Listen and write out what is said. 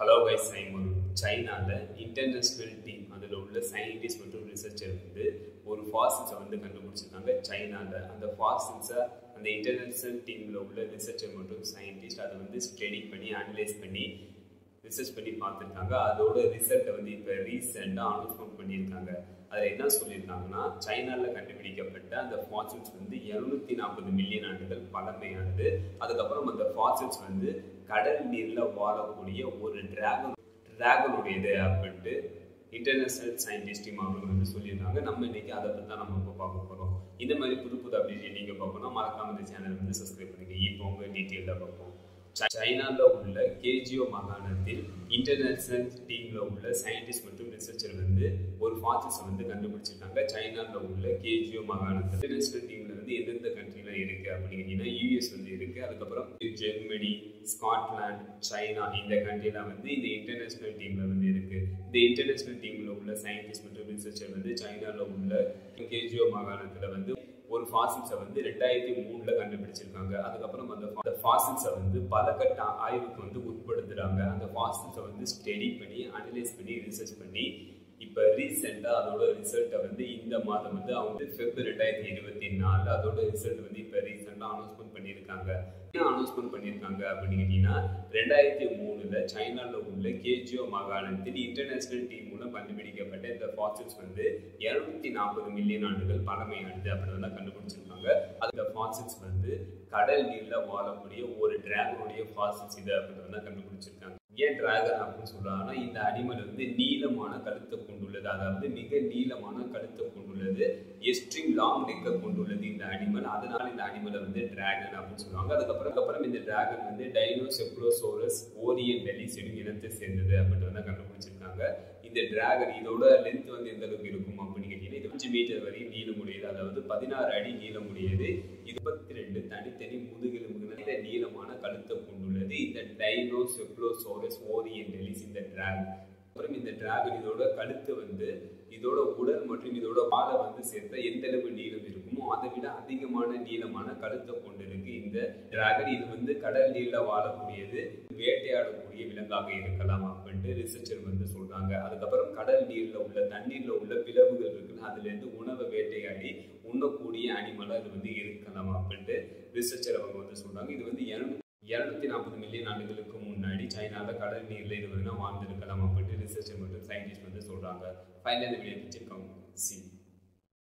Hello guys, சைனாவில் international team அதில் உள்ள சயின்டிஸ்ட் மற்றும் ரிசர்ச்சர் வந்து ஒரு ஃபாசில்ஸை வந்து கண்டுபிடிச்சிருக்காங்க சைனாவில். அந்த ஃபாசில்ஸை அந்த இன்டர்நேஷ்னல் டீமில் உள்ள ரிசர்ச்சர் மற்றும் சயின்டிஸ்ட் அதை வந்து ஸ்டடி பண்ணி அனலைஸ் பண்ணி ரிசர்ச் பண்ணி பார்த்துருக்காங்க. அதோட ரிசல்ட்டை வந்து இப்போ ரீசெண்டாக அனௌன்ஸ்மெண்ட் பண்ணியிருக்காங்க. அதில் என்ன சொல்லியிருக்காங்கன்னா, சைனாவில் கண்டுபிடிக்கப்பட்ட அந்த ஃபாசில்ஸ் வந்து 240 மில்லியன் ஆண்டுகள் பழமையானது. அதுக்கப்புறம் அந்த ஃபாசில்ஸ் வந்து கடல் நீரில் வாழக்கூடிய ஒரு டிராகனுடையது அப்படின்ட்டு இன்டர்நேஷ்னல் சயின்டிஸ்ட் டீம் அவங்க வந்து சொல்லியிருக்காங்க. நம்ம இன்னைக்கு அதை பற்றி தான் நம்ம இப்போ பார்க்க போகிறோம். இந்த மாதிரி புது அப்டேட் நீங்கள் பார்க்கணும், மறக்காம இந்த சேனல் வந்து சப்ஸ்கிரைப் பண்ணுங்க. இப்போ உங்கள் டீட்டெயிலாக பார்ப்போம். சைனாவில் உள்ள கேஜியோ மாகாணத்தில் இன்டர்நேஷனல் டீமில் உள்ள சயின்டிஸ்ட் மற்றும் ரிசர்ச்சர் வந்து ஒரு ஃபாசில்ஸை வந்து கண்டுபிடிச்சிருக்காங்க. சைனாவில் உள்ள கேஜியோ மாகாணத்தில் இன்டர்நேஷனல் டீமில் வந்து எந்தெந்த கண்ட்ரிலாம் இருக்குது அப்படின்னு கேட்டிங்கன்னா, யூஎஸ் வந்து இருக்குது. அதுக்கப்புறம் ஜெர்மனி, ஸ்காட்லாந்து, சைனா இந்த கண்ட்ரிலாம் வந்து இந்த இன்டர்நேஷனல் டீமில் வந்து இருக்குது. இந்த இன்டர்நேஷனல் டீமில் உள்ள சயின்டிஸ்ட் மற்றும் ரிசர்ச்சர் வந்து சைனாவில் உள்ள கேஜியோ மாகாணத்தில் வந்து ஒரு ஃபாசில்ஸை வந்து 2003 கண்டுபிடிச்சிருக்காங்க. அதுக்கப்புறம் அந்த ஃபாசில்ஸை வந்து பல கட்ட ஆய்வுக்கு வந்து உட்படுத்துறாங்க. அந்த ஃபாசில்ஸை வந்து ஸ்டடி பண்ணி அனலைஸ் பண்ணி ரிசர்ச் பண்ணி இப்போ ரீசெண்டாக அதோட ரிசல்ட்டை வந்து இந்த மாதம் வந்து அவங்க February 2024 அதோட ரிசல்ட் வந்து இப்போ ரீசெண்டாக அனௌன்ஸ்மெண்ட் பண்ணியிருக்காங்க. என்ன அனௌன்ஸ்மெண்ட் பண்ணியிருக்காங்க அப்படின்னு கேட்டீங்கன்னா, 2003 சைனாவில் உள்ள கேஜியோ மாகாணத்தில் இன்டர்நேஷனல் டீம் மூலம் கண்டுபிடிக்கப்பட்ட இந்த ஃபாசில்ஸ் வந்து 240 மில்லியன் ஆண்டுகள் பழமையானது அப்படின்னு தான் கண்டுபிடிச்சிருக்காங்க. அந்த ஃபாசில்ஸ் வந்து கடல் நீரில் வாழக்கூடிய ஒரு டிராகனுடைய ஃபாசில்ஸ் இது அப்படின்னு தான் கண்டுபிடிச்சிருக்காங்க. ஏன் டிராகன் அப்படின்னு சொல்றாங்கன்னா, இந்த அனிமல் வந்து நீளமான கழுத்தை கொண்டுள்ளது, அதாவது மிக நீளமான கழுத்தை கொண்டுள்ளது, எக்ஸ்ட்ரீம் லாங் நெக்கை கொண்டுள்ளது இந்த அனிமல். அதனால இந்த அனிமலை வந்து டிராகன் அப்படின்னு சொல்லுவாங்க. அதுக்கப்புறம் இந்த டிராகன் வந்து டைனோசெப்ளோசோரஸ் ஓரியன்டலிஸ் இனத்தை சேர்ந்தது அப்படின்னு வந்து கண்டுபிடிச்சிருக்காங்க. இந்த டிராகன் இதோட லென்த் வந்து எந்த அளவுக்கு இருக்கும் அப்படின்னு கேட்டீங்கன்னா, இது 5 மீட்டர் வரை நீளமுடையது, அதாவது 16 அடி நீளமுடையது. 22 தனித்தனி முதுகெலும்புகள் நீளமான கழுத்தை கொண்டுள்ளது இந்த டைனோசெப்ளோசோரஸ் ஓரியன்டலிஸ் இந்த டிராகன். அப்புறம் இந்த டிராகன் இதோட கழுத்து வந்து இதோட உடல் மற்றும் இதோட வாழை வந்து சேர்த்த எந்த அளவு நீளம் இருக்குமோ அதை விட அதிகமான நீளமான கழுத்தை கொண்டிருக்கு இந்த டிராகன். இது வந்து கடல் நீர்ல வாழக்கூடியது, வேட்டையாடக்கூடிய விலங்காக இருக்கலாம் அப்படின்ட்டு ரிசர்ச்சர் வந்து சொல்றாங்க. அதுக்கப்புறம் கடல் நீர்ல உள்ள தண்ணீர்ல உள்ள பிளவுகள் இருக்குன்னு அதுல இருந்து உணவை வேட்டையாடி உண்ணக்கூடிய அனிமலா இது வந்து இருக்கலாம் அப்படின்ட்டு ரிசர்ச்சர் அவங்க வந்து சொல்றாங்க. இது வந்து 240 மில்லியன் ஆண்டுகளுக்கு முன்னாடி சைனாவில் கடல் நீரில் இது வந்து வாழ்ந்திருக்கலாம் அப்படின்ட்டு ரிசர்ச்சர் மற்றும் சயின்டிஸ்ட் வந்து சொல்றாங்க. ஃபைனல் வீடியோ பிடிச்சிருக்கோம்.